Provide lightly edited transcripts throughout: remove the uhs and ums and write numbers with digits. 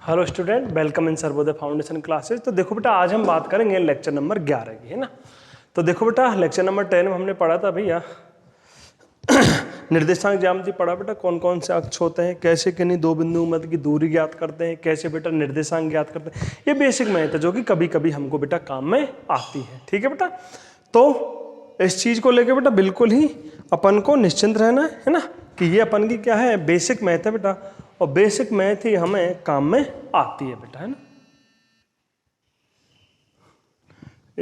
Hello student, welcome in Sarvodaya foundation classes. तो देखो बेटा, आज हम बात करेंगे लेक्चर नंबर 11 की, है ना। तो देखो बेटा, लेक्चर नंबर 10 में हमने पढ़ा था भैया निर्देशांक ज्यामिति पढ़ा बेटा, कौन कौन से अक्ष होते हैं, कैसे किन्हीं दो बिंदु मध्य की दूरी ज्ञात करते हैं, कैसे बेटा निर्देशांक ज्ञात करते हैं। ये बेसिक मैथ है जो कि कभी कभी हमको बेटा काम में आती है, ठीक है बेटा। तो इस चीज को लेकर बेटा बिल्कुल ही अपन को निश्चिंत रहना है ना, कि ये अपन की क्या है, बेसिक मैथ है बेटा, और बेसिक मैथ ही हमें काम में आती है बेटा, है ना।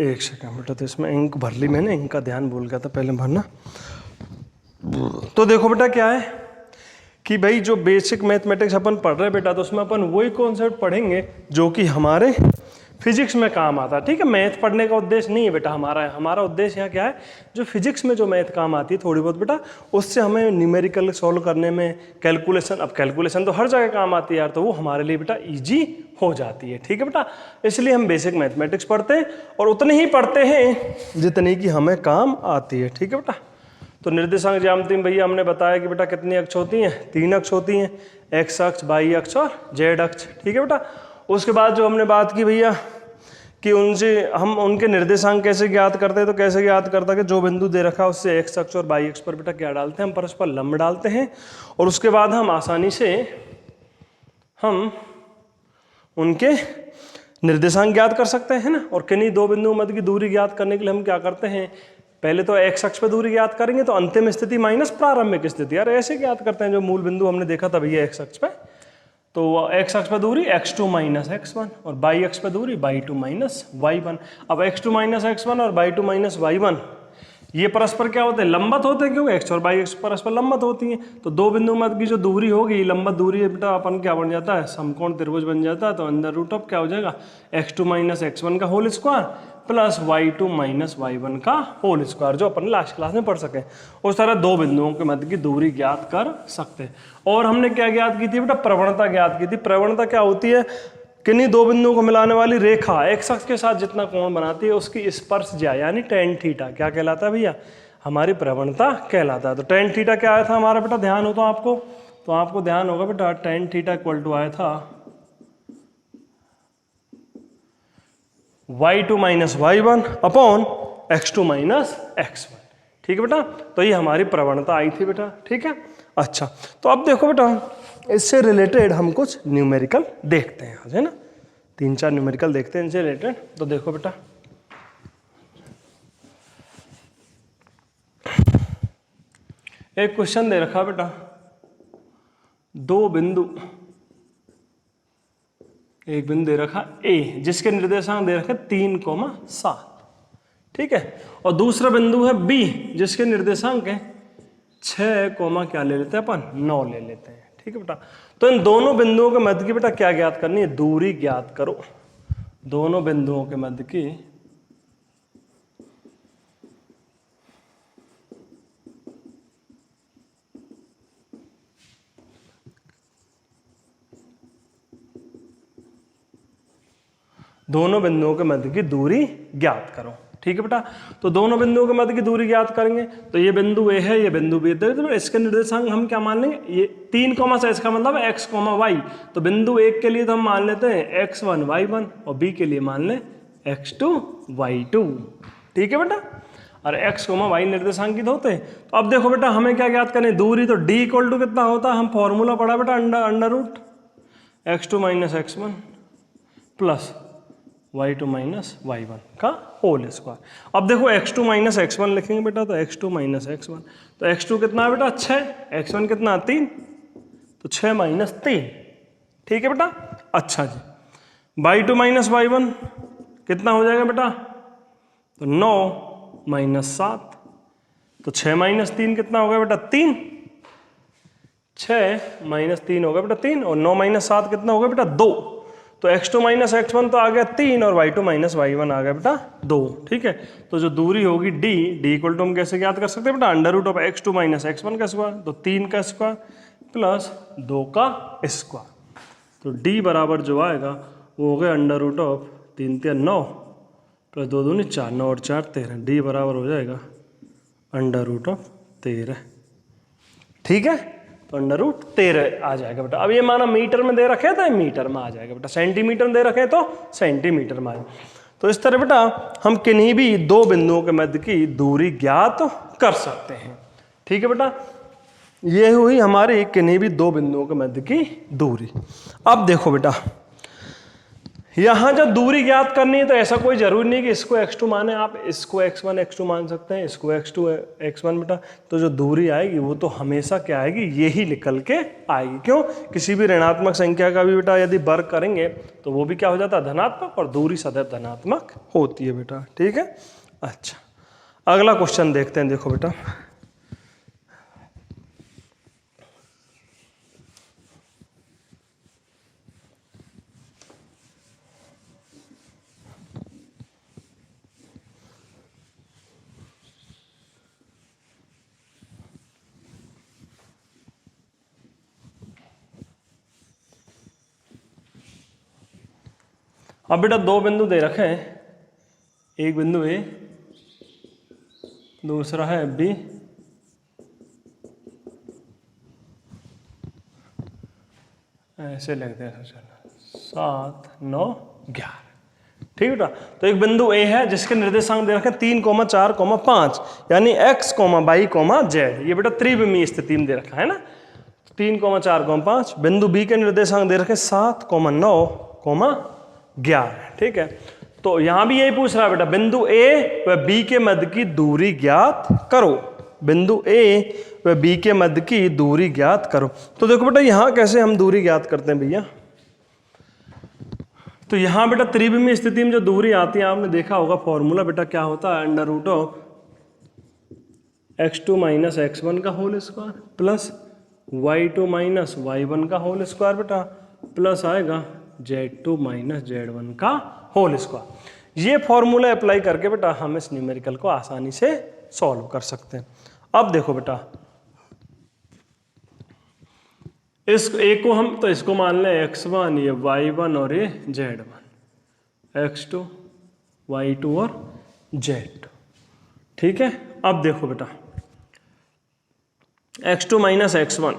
एक सेकंड बेटा, तो इसमें इंक भर ली मैंने, इंक का ध्यान भूल गया था पहले भरना। तो देखो बेटा क्या है कि भाई जो बेसिक मैथमेटिक्स अपन पढ़ रहे हैं बेटा, तो उसमें अपन वही कॉन्सेप्ट पढ़ेंगे जो कि हमारे फिजिक्स में काम आता है, ठीक है। मैथ पढ़ने का उद्देश्य नहीं है बेटा हमारा उद्देश्य यहाँ क्या है, जो फिजिक्स में जो मैथ काम आती है थोड़ी बहुत बेटा, उससे हमें न्यूमेरिकल सॉल्व करने में, कैलकुलेशन, अब कैलकुलेशन तो हर जगह काम आती है यार, तो वो हमारे लिए बेटा ईजी हो जाती है, ठीक है बेटा। इसलिए हम बेसिक मैथमेटिक्स पढ़ते हैं और उतनी ही पढ़ते हैं जितनी कि हमें काम आती है, ठीक है बेटा। तो निर्देशांक ज्यामिति में भैया हमने बताया कि बेटा कितनी अक्ष होती हैं, 3 अक्ष होती हैं, एक्स अक्ष, वाई अक्ष और जेड अक्ष, ठीक है बेटा। उसके बाद जो हमने बात की भैया कि उनसे हम उनके निर्देशांक कैसे ज्ञात करते हैं, तो कैसे ज्ञात करता है कि जो बिंदु दे रखा है उससे एक्स अक्ष और वाई अक्ष पर बेटा क्या डालते हैं, हम परस्पर लंब डालते हैं, और उसके बाद हम आसानी से हम उनके निर्देशांक ज्ञात कर सकते हैं ना। और किन्हीं दो बिंदुओं मध्य की दूरी ज्ञात करने के लिए हम क्या करते हैं, पहले तो एक्स अक्ष पर दूरी ज्ञात करेंगे, तो अंतिम स्थिति माइनस प्रारंभिक स्थिति, यार ऐसे ज्ञात करते हैं। जो मूल बिंदु हमने देखा था भैया एक्स अक्ष पे, तो एक्स अक्ष पर दूरी x2 माइनस x1 और y अक्ष पर दूरी y2 माइनस y1। अब x2 माइनस x1 और y2 माइनस y1 ये परस्पर क्या होते हैं, लंबत होते हैं, क्योंकि x और y अक्ष परस्पर लंबत होती हैं। तो दो बिंदु मध्य की जो दूरी होगी, लंबत दूरी बेटा अपन क्या बन जाता है, समकोण त्रिभुज बन जाता है। तो अंडर रूट ऑफ क्या हो जाएगा, x2 माइनस x1 का whole square plus y2 minus y1 का होल स्क्वायर, जो अपन लास्ट क्लास में पढ़ सके। उस तरह दो बिंदुओं के मध्य की दूरी ज्ञात कर सकते हैं। और हमने क्या ज्ञात की थी बेटा, प्रवणता ज्ञात की थी। प्रवणता क्या होती है, किन्हीं दो बिंदुओं को मिलाने वाली रेखा एक्स अक्ष के साथ जितना कोण बनाती है उसकी स्पर्श ज्या यानी tan थीटा क्या कहलाता है भैया, हमारी प्रवणता कहलाता है। तो tan थीटा क्या आया था हमारा बेटा, ध्यान हो तो आपको ध्यान होगा बेटा, tan थीटा इक्वल टू आया था y2 minus y1 upon x2 minus x1, ठीक है बेटा। तो ये हमारी प्रवणता आई थी बेटा, ठीक है। अच्छा, तो अब देखो बेटा, इससे रिलेटेड हम कुछ न्यूमेरिकल देखते हैं, है ना। 3-4 न्यूमेरिकल देखते हैं इनसे रिलेटेड। तो देखो बेटा, एक क्वेश्चन दे रखा बेटा, दो बिंदु, एक बिंदु दे रखा A जिसके निर्देशांक दे रखे 3,7, ठीक है। और दूसरा बिंदु है B जिसके निर्देशांक है 6, क्या ले लेते हैं अपन, 9 ले लेते हैं, ठीक है बेटा। तो इन दोनों बिंदुओं के मध्य की बेटा क्या ज्ञात करनी है, दूरी ज्ञात करो। दोनों बिंदुओं के मध्य की दूरी ज्ञात करो, ठीक है बेटा। तो दोनों बिंदुओं के मध्य की दूरी ज्ञात करेंगे। तो ये बिंदु A है, ये बिंदु B है, तो इसके निर्देशांक हम क्या मान लेंगे, ये 3, इसका मतलब है x, y। तो बिंदु 1 के लिए तो हम मान लेते हैं x1 y1 और B के लिए मान लें x2 y2, ठीक है बेटा। और x, y निर्देशांक की होते हैं। तो अब देखो बेटा, हमें क्या ज्ञात करनी, दूरी। तो d इक्वल टू कितना होता है, हम फॉर्मूला पढ़ा बेटा, under root x2 minus x1 plus y2 minus y1 का होल स्क्वायर। अब देखो x2 माइनस x1 लिखेंगे बेटा, तो x2 माइनस x1, तो x2 कितना है बेटा 6, x1 कितना 3, तो 6 माइनस 3, ठीक है बेटा। अच्छा जी, y2 माइनस y1 कितना हो जाएगा बेटा, तो 9 माइनस 7, तो 6 माइनस 3 कितना हो गया बेटा 3, 6 माइनस 3 हो गया बेटा 3, और 9 माइनस 7 कितना हो गया बेटा 2। तो x2 माइनस x1 तो आ गया 3 और y2 माइनस y1 आ गया बेटा 2, ठीक है। तो जो दूरी होगी d इक्वल टू हम कैसे ज्ञात कर सकते हैं बेटा, under root of x2 minus x1 का स्क्वायर, तो 3 का स्क्वायर प्लस 2 का स्क्वायर। तो d बराबर जो आएगा वो हो गया अंडर रूट ऑफ 3 3 9 प्लस 2 दूनी 4, 9 और 4 13, d बराबर हो जाएगा अंडर रूट ऑफ 13, ठीक है। तो √13 आ जाएगा बेटा। अब ये माना मीटर में दे रखे तो मीटर में आ जाएगा बेटा, सेंटीमीटर में दे रखे तो सेंटीमीटर में आ जाएगा। तो इस तरह बेटा हम किन्हीं भी दो बिंदुओं के मध्य की दूरी ज्ञात कर सकते हैं। ठीक है बेटा, ये हुई हमारी किन्हीं भी दो बिंदुओं के मध्य की दूरी। अब देखो बेटा, यहां जब दूरी ज्ञात करनी है तो ऐसा कोई जरूरी नहीं कि इसको x2 माने, आप इसको x1 x2 मान सकते हैं, इसको x2 x1 बेटा। तो जो दूरी आएगी वो तो हमेशा क्या आएगी, यही निकल के आएगी। क्यों, किसी भी ऋणात्मक संख्या का भी बेटा यदि वर्ग करेंगे तो वो भी क्या हो जाता है, धनात्मक, और दूरी सदैव धनात्मक होती है बेटा। ठीक है, अच्छा अगला क्वेश्चन देखते हैं। देखो बेटा, अब बेटा दो बिंदु दे रखे हैं, एक बिंदु ए, दूसरा है बी। ऐसे लिखते हैं, 7 9 11। ठीक बेटा, तो एक बिंदु ए है जिसके निर्देशांक दे रखे 3, 4, 5, यानी x, y, z। ये बेटा त्रिविमीय स्थिति में दे रखा है ना, 3, 4, 5। बिंदु बी के निर्देशांक दे रखे 7, 9, 11। ठीक है, तो यहां भी यही पूछ रहा है बेटा, बिंदु ए व बी के मध्य की दूरी ज्ञात करो। बिंदु ए व बी के मध्य की दूरी ज्ञात करो। तो देखो बेटा यहां कैसे हम दूरी ज्ञात करते हैं भैया। तो यहां बेटा त्रिविमीय स्थिति में जो दूरी आती है, आपने देखा होगा फॉर्मूला बेटा क्या होता है, √x2 माइनस x1 का whole square plus y2 minus y1 का होल स्क्वायर बेटा, प्लस आएगा z2 माइनस z1 का होल स्क्वायर। ये फॉर्मूला अप्लाई करके बेटा हम इस न्यूमेरिकल को आसानी से सॉल्व कर सकते हैं। अब देखो बेटा, इस एक को हम तो इसको मान लें x1, ये y1 और ये z1, x2 y2 और z2। ठीक है, अब देखो बेटा x2 माइनस x1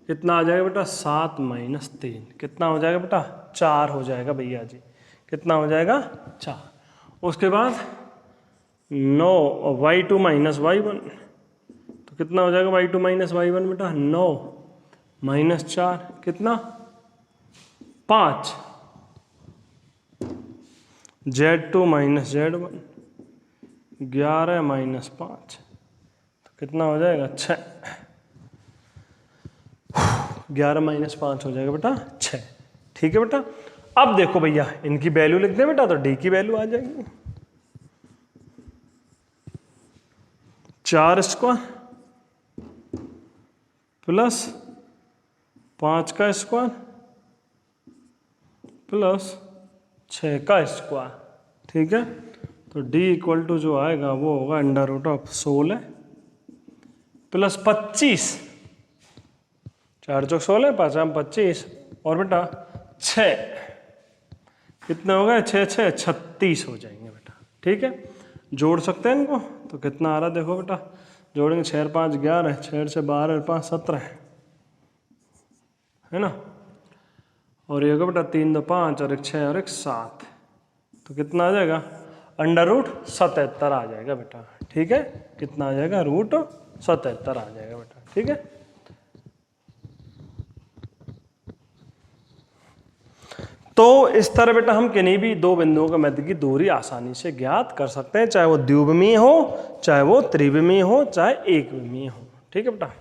कितना आ जाएगा बेटा, 7 माइनस 3 कितना हो जाएगा बेटा, 4 हो जाएगा भैया जी। कितना हो जाएगा, 4। उसके बाद 9 y2 माइनस y1, तो कितना हो जाएगा y2 माइनस y1 बेटा, 9 माइनस 4 कितना, 5। z2 माइनस z1 11 माइनस 5, तो कितना हो जाएगा, 6। 11 माइनस 5 हो जाएगा बेटा 6। ठीक है बेटा, अब देखो भैया इनकी वैल्यू लिख दें बेटा, तो डी की वैल्यू आ जाएगी 4 स्क्वायर प्लस 5 का स्क्वायर प्लस 6 का स्क्वायर। ठीक है, तो d इक्वल टू जो आएगा वो होगा √16 प्लस 25, 4 चौक 16, 5 25, और बेटा 6 कितने हो गए, 6 6 36 हो जाएंगे बेटा। ठीक है, जोड़ सकते हैं इनको, तो कितना आ रहा है देखो बेटा, जोड़ेंगे 6 5 11, 6 से 12 5 17 है ना, और ये होगा बेटा 3 2 5 और 1 6 और 1 7, तो कितना आ जाएगा, √77 आ जाएगा बेटा। ठीक है, कितना आ जाएगा, √77 आ जाएगा बेटा। ठीक है, तो इस तरह बेटा हम किन्हीं भी दो बिंदुओं के मध्य की दूरी आसानी से ज्ञात कर सकते हैं, चाहे वो द्विविमीय हो, चाहे वो त्रिविमीय हो, चाहे एकविमीय हो। ठीक है बेटा,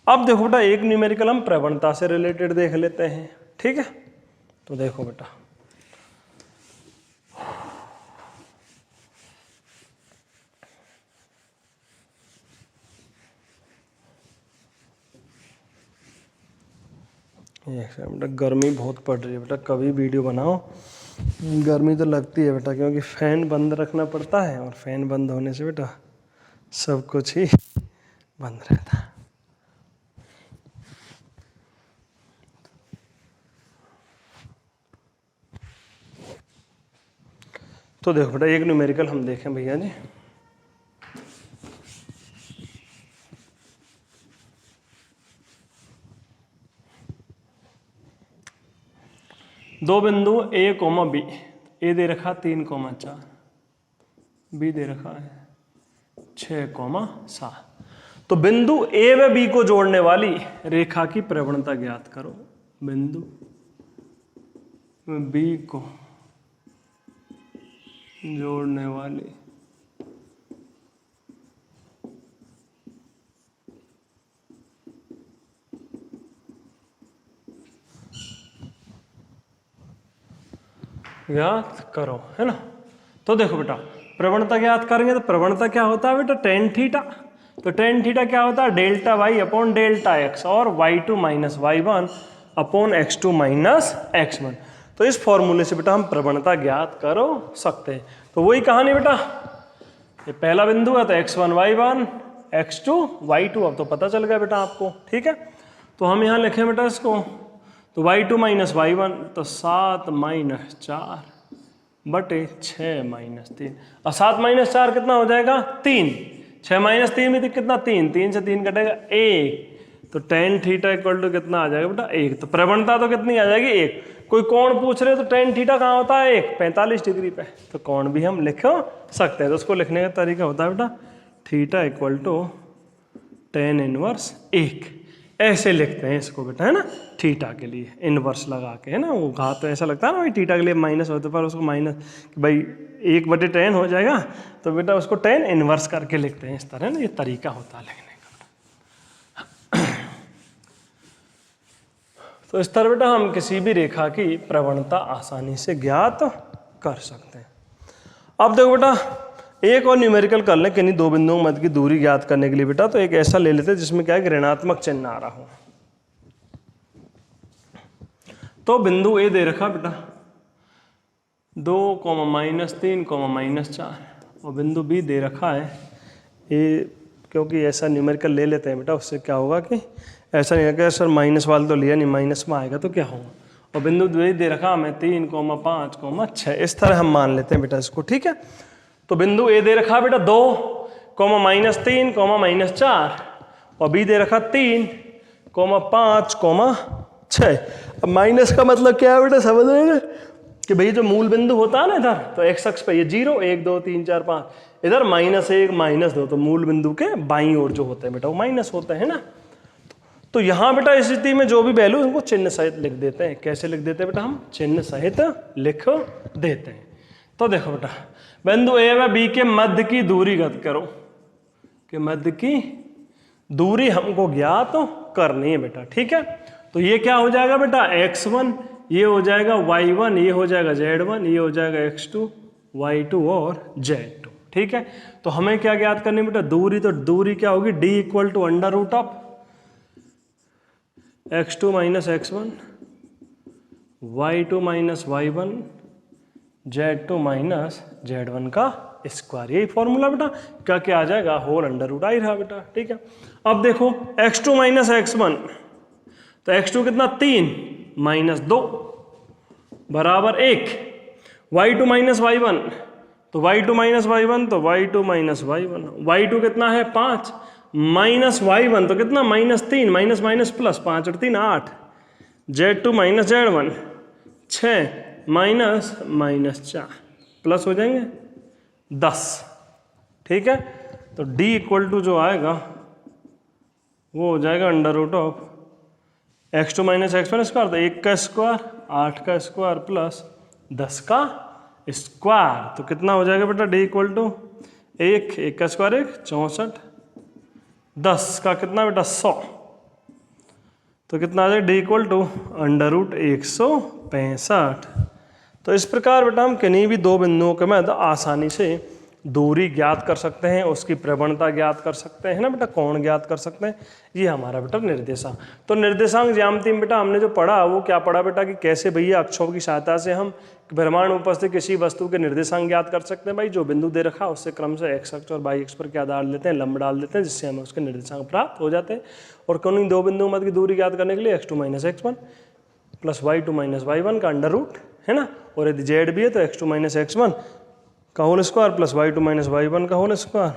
अब देखो बेटा एक न्यूमेरिकल हम प्रवणता से रिलेटेड देख लेते हैं। ठीक है, तो देखो बेटा बेटा गर्मी बहुत पड़ रही है बेटा, कभी वीडियो बनाओ, गर्मी तो लगती है बेटा, क्योंकि फैन बंद रखना पड़ता है, और फैन बंद होने से बेटा सब कुछ ही बंद रहता है। तो देखो बेटा एक न्यूमेरिकल हम देखें भैया जी, दो बिंदु ए कोमा बी, ए दे रखा 3,4, बी दे रखा है 6,7। तो बिंदु ए व बी को जोड़ने वाली रेखा की प्रवणता ज्ञात करो। बिंदु बी को जोड़ने वाली ज्ञात करो, है ना। तो देखो बेटा, प्रवणता ज्ञात करेंगे तो प्रवणता क्या होता है बेटा, टेन थीटा। तो टेन थीटा क्या होता है, delta Y upon delta X, और y2 minus y1 upon x2 minus x1। तो इस फॉर्मूले से बेटा हम प्रवणता ज्ञात करो सकते हैं। तो वही कहानी बेटा, ये पहला बिंदु है तो x1 y1 x2 y2, अब तो पता चल गया बेटा आपको, ठीक है। तो हम यहाँ लिखें बेटा इसको, तो y2 माइनस y1 तो 7 माइनस 4 बटे 6 माइनस 3, और 7 माइनस 4 कितना हो जाएगा 3, 6 माइनस 3 में कितना 3, 3 से 3 कटेगा 1, तो टेन थीटा इक्वल टू कितना आ जाएगा बेटा 1। तो प्रवणता तो कितनी आ जाएगी 1। कोई कोण पूछ रहे तो टेन थीटा कहाँ होता है 1, 45 डिग्री पे, तो कोण भी हम लिख सकते हैं। तो उसको लिखने का तरीका होता है बेटा theta equal to tan inverse 1, ऐसे लिखते हैं इसको बेटा, है ना। थीटा के लिए इनवर्स लगा के, है ना, वो घात तो ऐसा लगता है ना भाई, थीटा के लिए माइनस होते पर उसको माइनस भाई 1/10 हो जाएगा, तो बेटा उसको टेन इनवर्स करके लिखते हैं इस तरह ना, ये तरीका होता है लिखने का। तो इस तरह बेटा हम किसी भी रेखा की प्रवणता आसानी से ज्ञात कर सकते हैं। अब देखो बेटा एक और न्यूमेरिकल कर लें, किन्हीं दो बिंदुओं के मध्य की दूरी ज्ञात करने के लिए बेटा, तो एक ऐसा ले लेते हैं जिसमें क्या है ऋणात्मक चिन्ह आ रहा हो। तो बिंदु ए दे रखा बेटा 2, -3, -4, और बिंदु बी दे रखा है ए, क्योंकि ऐसा न्यूमेरिकल ले लेते हैं बेटा, उससे क्या होगा कि ऐसा नहीं है सर माइनस वाला तो लिया नहीं, माइनस में आएगा तो क्या होगा। और बिंदु बी दे रखा हमें 3, 5, 6, इस तरह हम मान लेते हैं बेटा इसको, ठीक है। तो बिंदु ए दे रखा बेटा 2, -3, -4, और बी दे रखा 3, 5, 6। अब माइनस का मतलब क्या है बेटा, समझ रहे हैं कि भाई जो मूल बिंदु होता है ना इधर, तो एक्स अक्ष पे ये 0, 1, 2, 3, 4, 5, इधर -1, -2, तो मूल बिंदु के बाईं ओर जो होते हैं बेटा वो माइनस होते हैं ना। तो यहाँ बेटा इस स्थिति में जो भी वैल्यू उनको चिन्ह सहित लिख देते हैं। कैसे लिख देते हैं बेटा, हम चिन्ह सहित लिख देते हैं। तो देखो बेटा बिंदु ए व बी के मध्य की दूरी ज्ञात करो, कि मध्य की दूरी हमको ज्ञात करनी है बेटा, ठीक है। तो ये क्या हो जाएगा बेटा x1, ये हो जाएगा y1, ये हो जाएगा z1, ये हो जाएगा x2, y2 और z2, ठीक है। तो हमें क्या ज्ञात करनी है बेटा, दूरी। तो दूरी क्या होगी, d equal to under root of x2 minus x1, y2 minus y1, z2 minus z1 का स्क्वायर, यही फॉर्मूला बेटा। क्या क्या आ जाएगा, होल अंडर रूट आ ही रहा बेटा, ठीक है। अब देखो x2 माइनस x1, तो x2 कितना 3 -2 बराबर 1, y2 माइनस y1, तो y2 माइनस y1, तो y2 माइनस y1, y2 कितना है 5 माइनस y1, तो कितना -3, माइनस माइनस प्लस, 5 और 3 8, z2 minus z1 6 minus -4 plus हो जाएंगे 10, ठीक है। तो d इक्वल टू जो आएगा वो हो जाएगा under root of x2 minus x1 square, तो 1 का स्क्वायर 8 का स्क्वायर प्लस 10 का स्क्वायर, तो कितना हो जाएगा बेटा d इक्वल टू 1 का स्क्वायर 1 64, 10 का कितना बेटा 100, तो कितना आ जाएगा d equal to under root 165। तो इस प्रकार बेटा हम किन्हीं भी दो बिंदुओं के मध्य आसानी से दूरी ज्ञात कर सकते हैं, उसकी प्रवणता ज्ञात कर सकते हैं ना बेटा, कोण ज्ञात कर सकते हैं। ये हमारा बेटा निर्देशांक। तो निर्देशांक ज्यामिति में बेटा हमने जो पढ़ा वो क्या पढ़ा बेटा, कि कैसे भैया अक्षों की सहायता से हम ब्रह्मांड में उपस्थित किसी वस्तु के निर्देशांक ज्ञात कर सकते हैं। भाई जो बिंदु दे रखा उससे क्रम से x अक्ष और y अक्ष पर क्या डाल देते हैं, लंब डाल देते हैं, जिससे हमें उसके निर्देशांक प्राप्त हो जाते हैं। और किन्हीं दो बिंदुओं मध्य की दूरी ज्ञात करने के लिए x2 minus x1 plus y2 minus y1 का अंडर रूट, है ना। और यदि z भी है तो x2 माइनस x1 का whole square plus y2 minus y1 का whole square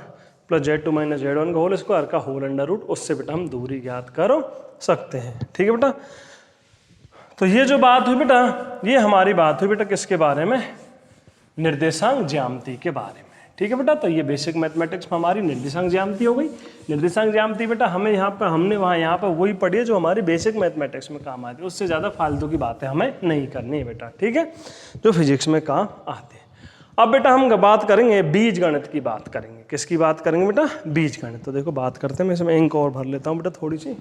plus z2 minus z1 का होल स्क्वायर का होल अंडर रूट, उससे बेटा हम दूरी ज्ञात कर सकते हैं, ठीक है बेटा। तो ये जो बात हुई बेटा, ये हमारी बात हुई बेटा किसके बारे में, निर्देशांक ज्यामिति के बारे में। ठीक है बेटा, तो ये बेसिक मैथमेटिक्स में हमारी निर्देशांक ज्यामिति हो गई। निर्देशांक ज्यामिति बेटा हमें यहाँ पर हमने यहाँ पर वही पढ़ी है जो हमारी बेसिक मैथमेटिक्स में काम आती है, उससे ज़्यादा फालतू की बातें हमें नहीं करनी है बेटा। ठीक है, जो फिजिक्स में काम आते हैं। अब बेटा हम बात करेंगे बीज गणित की बात करेंगे। किसकी बात करेंगे बेटा, बीज गणित। तो देखो बात करते हैं, मैं इसमें इंक और भर लेता हूँ बेटा थोड़ी सी।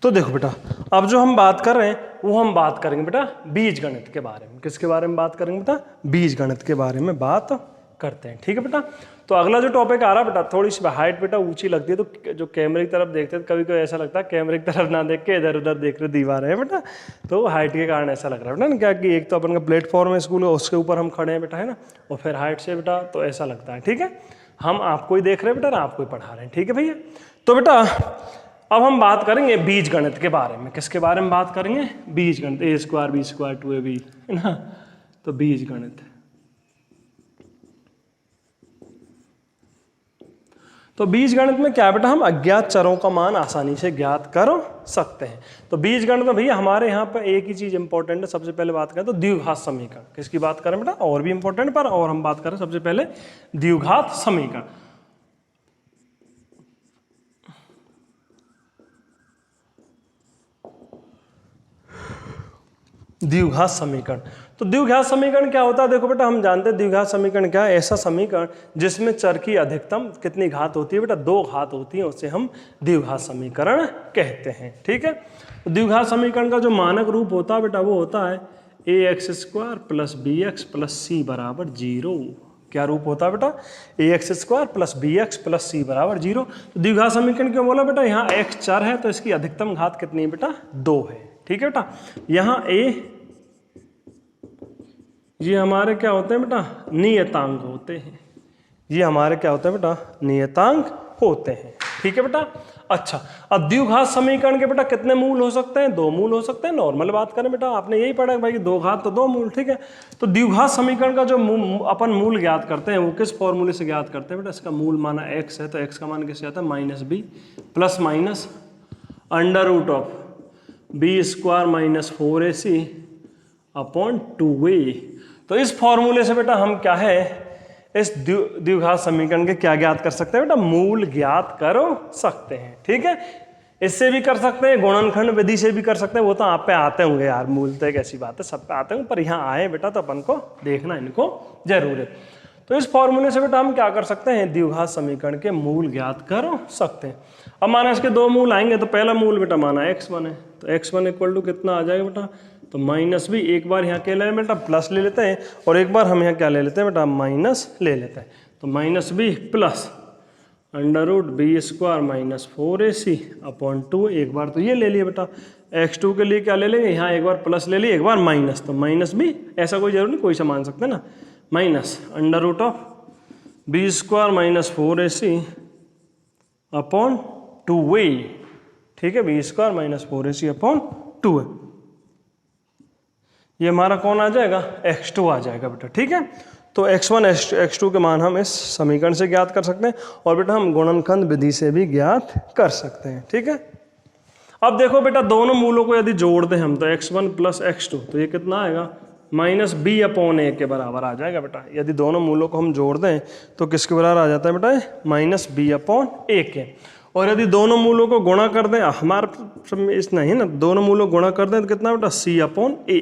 तो देखो बेटा, अब जो हम बात कर रहे हैं वो हम बात करेंगे बेटा बीज गणित के बारे में। किसके बारे में बात करेंगे बेटा, बीज गणित के बारे में बात करते हैं। ठीक है बेटा, तो अगला जो टॉपिक आ रहा है बेटा, थोड़ी सी हाइट बेटा ऊंची लगती है, तो जो कैमरे की तरफ देखते हैं कभी कभी ऐसा लगता है कैमरे की तरफ ना देख के इधर उधर देख रहे दीवार है बेटा, तो हाइट के कारण ऐसा लग रहा है बेटा ना, क्या कि एक तो अपन का प्लेटफॉर्म है स्कूल, उसके ऊपर हम खड़े हैं बेटा, है ना, और फिर हाइट से बेटा तो ऐसा लगता है। ठीक है, हम आपको ही देख रहे हैं बेटा, आपको ही पढ़ा रहे हैं। ठीक है भैया, तो बेटा अब हम बात करेंगे बीज गणित के बारे में। किसके बारे में बात करेंगे, बीज गणित। ए स्क्वायर बी स्क्वायर 2ab, है ना, तो बीज गणित। तो बीज गणित में क्या बेटा, हम अज्ञात चरों का मान आसानी से ज्ञात कर सकते हैं। तो बीज गणित में भैया हमारे यहाँ पर एक ही चीज इंपॉर्टेंट है, सबसे पहले बात करें तो द्विघात समीकरण। किसकी बात करें बेटा, और भी इंपॉर्टेंट पर, और हम बात करें सबसे पहले द्विघात समीकरण। द्विघात समीकरण, तो द्विघात समीकरण क्या होता है, देखो बेटा हम जानते हैं द्विघात समीकरण क्या है, ऐसा समीकरण जिसमें चर की अधिकतम कितनी घात होती है बेटा, 2 घात होती है, उसे हम द्विघात समीकरण कहते हैं। ठीक है, तो द्विघात समीकरण का जो मानक रूप होता है बेटा वो होता है ax² + bx + c बराबर 0। क्या रूप होता है बेटा, ax² + bx + c बराबर 0। तो द्विघात समीकरण क्यों बोला बेटा, यहाँ x चर है तो इसकी अधिकतम घात कितनी है बेटा, 2 है। ठीक है बेटा, यहाँ a ये हमारे क्या होते हैं बेटा, नियतांक होते हैं। ये हमारे क्या होते हैं बेटा, नियतांक होते हैं। ठीक है बेटा, अच्छा अब द्विघात समीकरण के बेटा कितने मूल हो सकते हैं, 2 मूल हो सकते हैं। नॉर्मल बात करें बेटा, आपने यही पढ़ा है भाई 2 घात तो 2 मूल। ठीक है, तो द्विघात समीकरण का जो अपन मूल ज्ञात करते हैं वो किस फॉर्मूले से ज्ञात करते हैं बेटा, इसका मूल माना x है, तो x का मान कैसे आता है, -b plus minus √b² - 4ac upon 2a। तो इस फॉर्मूले से बेटा हम क्या है, इस द्विघात समीकरण के क्या ज्ञात कर सकते हैं बेटा, मूल ज्ञात कर सकते हैं। ठीक है, इससे भी कर सकते हैं, गुणनखंड विधि से भी कर सकते हैं, वो तो आप पे आते होंगे यार, मूल तो एक ऐसी बात है सब पे आते होंगे, पर यहाँ आए बेटा तो अपन को देखना इनको जरूर है। तो इस फॉर्मूले से बेटा हम क्या कर सकते हैं, द्विघात समीकरण के मूल ज्ञात कर सकते हैं। अब माना इसके 2 मूल आएंगे, तो पहला मूल बेटा माना x1 है, तो x1 = कितना आ जाएगा बेटा, तो -b, एक बार यहाँ क्या ले बेटा प्लस ले लेते हैं, और एक बार हम यहाँ क्या ले लेते हैं बेटा, माइनस ले लेते हैं। तो -b plus √b² - 4ac upon 2, एक बार तो ये ले लिया बेटा। x2 के लिए क्या ले लेंगे, यहाँ एक बार प्लस ले लिए, एक बार माइनस, तो -b, ऐसा कोई जरूर नहीं, कोई सा मान सकते हैं ना, minus √b² - 4ac upon 2a। ठीक है, b² - 4ac अपॉन 2a, ये हमारा कौन आ जाएगा, x2 आ जाएगा बेटा। ठीक है, तो x1 x2 के मान हम इस समीकरण से ज्ञात कर सकते हैं, और बेटा हम गुणनखंड विधि से भी ज्ञात कर सकते हैं। ठीक है, अब देखो बेटा दोनों मूलों को यदि जोड़ दें हम, तो x1 + x2, तो ये कितना आएगा, -b/a के बराबर आ जाएगा बेटा। यदि दोनों मूलों को हम जोड़ दें तो किसके बराबर आ जाता है बेटा, -b/a के। और यदि दोनों मूलों को गुणा कर दें, हमारे इस नहीं ना, दोनों मूलों को गुणा कर दें तो कितना बेटा, c/a,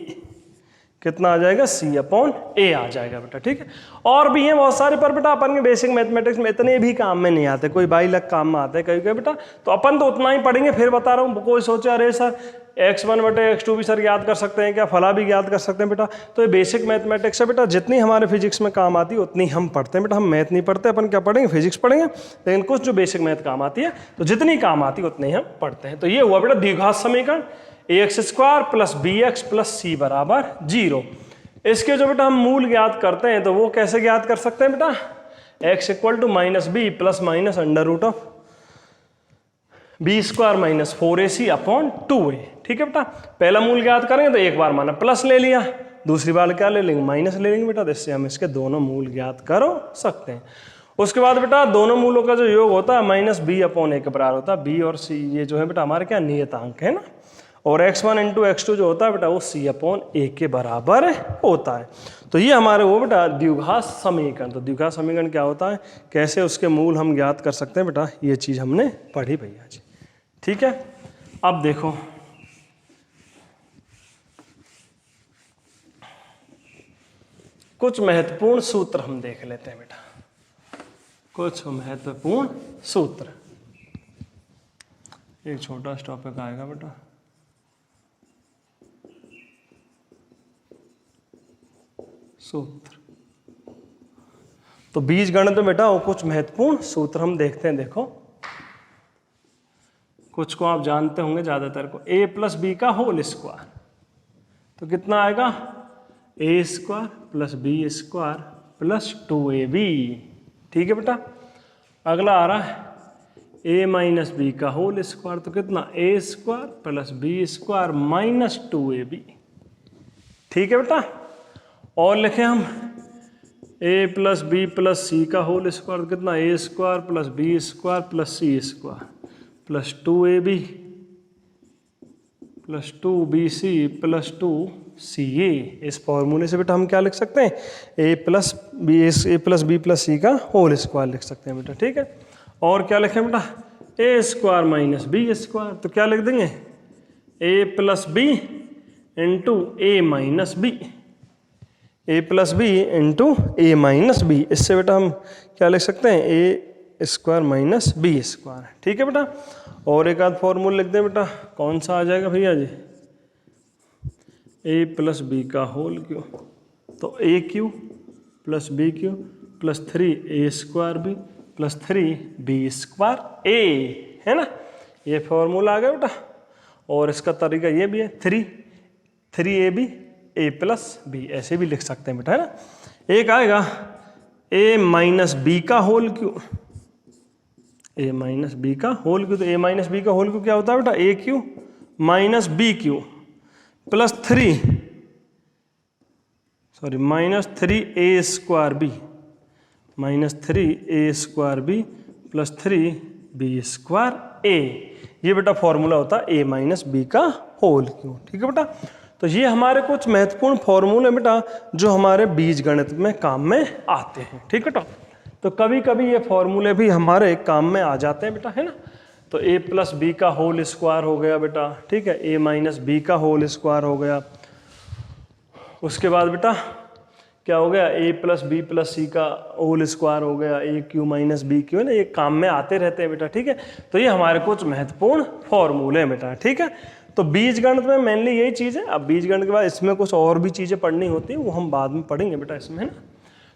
कितना आ जाएगा, c/a आ जाएगा बेटा। ठीक है, और भी हैं बहुत सारे, पर बेटा अपन के बेसिक मैथमेटिक्स में इतने भी काम में नहीं आते, कोई 22 लाख काम में आते हैं कहीं कहीं बेटा, तो अपन तो उतना ही पढ़ेंगे। फिर बता रहा हूँ, कोई सोचे अरे सर x1/x2 भी सर याद कर सकते हैं क्या, फला भी याद कर सकते हैं बेटा, तो ये बेसिक मैथमेटिक्स है बेटा, जितनी हमारे फिजिक्स में काम आती है उतनी हम पढ़ते हैं बेटा। हम मैथ नहीं पढ़ते, अपन क्या पढ़ेंगे, फिजिक्स पढ़ेंगे, लेकिन कुछ जो बेसिक मैथ काम आती है तो जितनी काम आती है उतनी हम पढ़ते हैं। तो ये हुआ बेटा द्विघात समीकरण, ax² + bx + c बराबर 0। इसके जो बेटा हम मूल ज्ञात करते हैं तो वो कैसे ज्ञात कर सकते हैं बेटा, x = -b plus minus √b² - 4ac upon 2a। ठीक है बेटा, पहला मूल ज्ञात करेंगे तो एक बार माना प्लस ले लिया, दूसरी बार क्या ले लेंगे, माइनस ले लेंगे बेटा, तो इससे हम इसके दोनों मूल ज्ञात कर सकते हैं। उसके बाद बेटा दोनों मूलों का जो योग होता है माइनस बी अपॉन ए के बराबर होता है। बी और सी ये जो है बेटा हमारे क्या नियतांक है ना, और x1 इंटू x2 जो होता है बेटा वो c अपॉन ए के बराबर होता है। तो ये हमारे वो बेटा द्विघात समीकरण। तो द्विघात समीकरण क्या होता है, कैसे उसके मूल हम ज्ञात कर सकते हैं बेटा, ये चीज़ हमने पढ़ी भैया जी। ठीक है, अब देखो कुछ महत्वपूर्ण सूत्र हम देख लेते हैं बेटा, कुछ महत्वपूर्ण सूत्र। एक छोटा सा टॉपिक आएगा बेटा, सूत्र। तो बीज गणित में बेटा वो कुछ महत्वपूर्ण सूत्र हम देखते हैं। देखो कुछ को आप जानते होंगे ज्यादातर को, a प्लस बी का होल स्क्वायर, तो कितना आएगा a square plus B square plus 2ab। ठीक है बेटा, अगला आ रहा है a माइनस बी का होल स्क्वायर, तो कितना a square plus B square minus 2ab। ठीक है बेटा, और लिखें हम a plus B plus C का होल स्क्वायर, कितना a square plus B square plus C square plus 2ab plus 2bc plus 2ca। इस फॉर्मूले से बेटा हम क्या लिख सकते हैं, a plus B plus C का होल स्क्वायर लिख सकते हैं बेटा। ठीक है, और क्या लिखें बेटा, a square minus B square, तो क्या लिख देंगे a plus B into A minus B, a plus B into A minus B. इससे बेटा हम क्या लिख सकते हैं, a square minus B square. ठीक है बेटा, और एक आध फॉर्मूला लिख दें बेटा, कौन सा आ जाएगा भैया जी, a प्लस बी का होल क्यू, तो a cube plus b cube plus 3a square b plus 3b square a, है ना, ये फॉर्मूला आ गया बेटा। और इसका तरीका ये भी है, 3ab a प्लस बी, ऐसे भी लिख सकते हैं बेटा, है ना। एक आएगा a माइनस बी का whole cube, a minus B का होल क्यू, तो a माइनस बी का होल क्यू क्या होता है बेटा, a cube minus B cube plus minus 3a square b minus 3a square b plus 3b square a. ये बेटा फॉर्मूला होता है a माइनस बी का होल क्यू। ठीक है बेटा, तो ये हमारे कुछ महत्वपूर्ण फॉर्मूले बेटा जो हमारे बीज गणित में काम में आते हैं। ठीक है बेटा, तो कभी कभी ये फॉर्मूले भी हमारे काम में आ जाते हैं बेटा, है ना। तो a प्लस बी का होल स्क्वायर हो गया बेटा, ठीक है, a माइनस बी का होल स्क्वायर हो गया। उसके बाद बेटा क्या हो गया, a plus B plus C का होल स्क्वायर हो गया, a cube minus B cube, है ना, ये काम में आते रहते हैं बेटा। ठीक है, तो ये हमारे कुछ महत्वपूर्ण फॉर्मूले हैं बेटा। ठीक है, तो बीज गणित में मेनली यही चीज़ है। अब बीज गणित के बाद इसमें कुछ और भी चीज़ें पढ़नी होती हैं, वो हम बाद में पढ़ेंगे बेटा इसमें, है ना।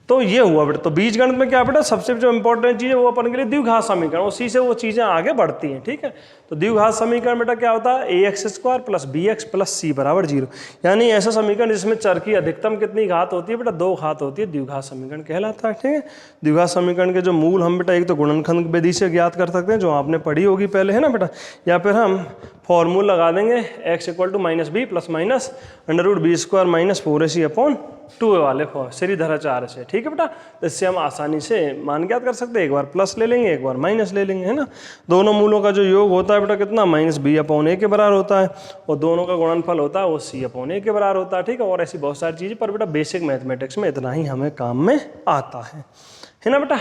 तो ये हुआ बेटा, तो बीज गणित में क्या बेटा, सबसे जो इंपॉर्टेंट चीज़ है वो अपन के लिए द्विघात समीकरण, उसी से वो चीज़ें आगे बढ़ती हैं। ठीक है, तो द्विघात समीकरण बेटा क्या होता है, ax square plus bx plus c बराबर 0, यानी ऐसा समीकरण जिसमें चर की अधिकतम कितनी घात होती है बेटा, 2 घात होती है, द्विघात समीकरण कहलाता है। ठीक है, द्विघात समीकरण के जो मूल हम बेटा एक तो गुणनखंड विधि से ज्ञात कर सकते हैं, जो आपने पढ़ी होगी पहले, है ना बेटा, या फिर हम फॉर्मूला लगा देंगे x equal to minus B plus minus under root B square minus 4ac upon 2 वाले श्रीधराचार्य से। ठीक है बेटा, तो इससे हम आसानी से मान ज्ञात कर सकते हैं, एक बार प्लस ले लेंगे, एक बार माइनस ले लेंगे, है ना। दोनों मूलों का जो योग होता है बेटा कितना, माइनस बी अपॉन ए के बराबर होता है, और दोनों का गुणनफल होता है वो सी अपॉन ए के बराबर होता है। ठीक है, और ऐसी बहुत सारी चीज़ें, पर बेटा बेसिक मैथमेटिक्स में इतना ही हमें काम में आता है ना बेटा।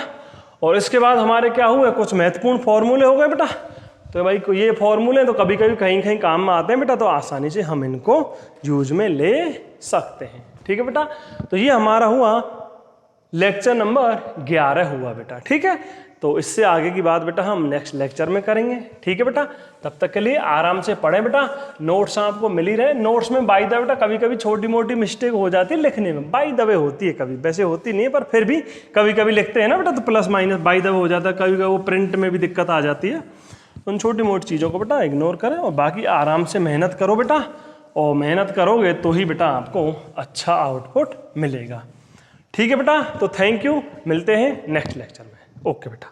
और इसके बाद हमारे क्या हुए, कुछ महत्वपूर्ण फॉर्मूले हो गए बेटा। तो भाई ये फॉर्मूले तो कभी कभी कहीं कहीं काम में आते हैं बेटा, तो आसानी से हम इनको यूज में ले सकते हैं। ठीक है बेटा, तो ये हमारा हुआ लेक्चर नंबर 11 हुआ बेटा। ठीक है, तो इससे आगे की बात बेटा हम नेक्स्ट लेक्चर में करेंगे। ठीक है बेटा, तब तक के लिए आराम से पढ़ें बेटा, नोट्स आपको मिल ही रहे। नोट्स में बाय द वे बेटा कभी कभी छोटी मोटी मिस्टेक हो जाती है लिखने में, बाय द वे होती है, कभी वैसे होती नहीं है, पर फिर भी कभी कभी लिखते हैं ना बेटा, तो plus minus by the way हो जाता है, कभी कभी वो प्रिंट में भी दिक्कत आ जाती है। उन छोटी मोटी चीज़ों को बेटा इग्नोर करें, और बाकी आराम से मेहनत करो बेटा, और मेहनत करोगे तो ही बेटा आपको अच्छा आउटपुट मिलेगा। ठीक है बेटा, तो थैंक यू, मिलते हैं नेक्स्ट लेक्चर में। ओके बेटा।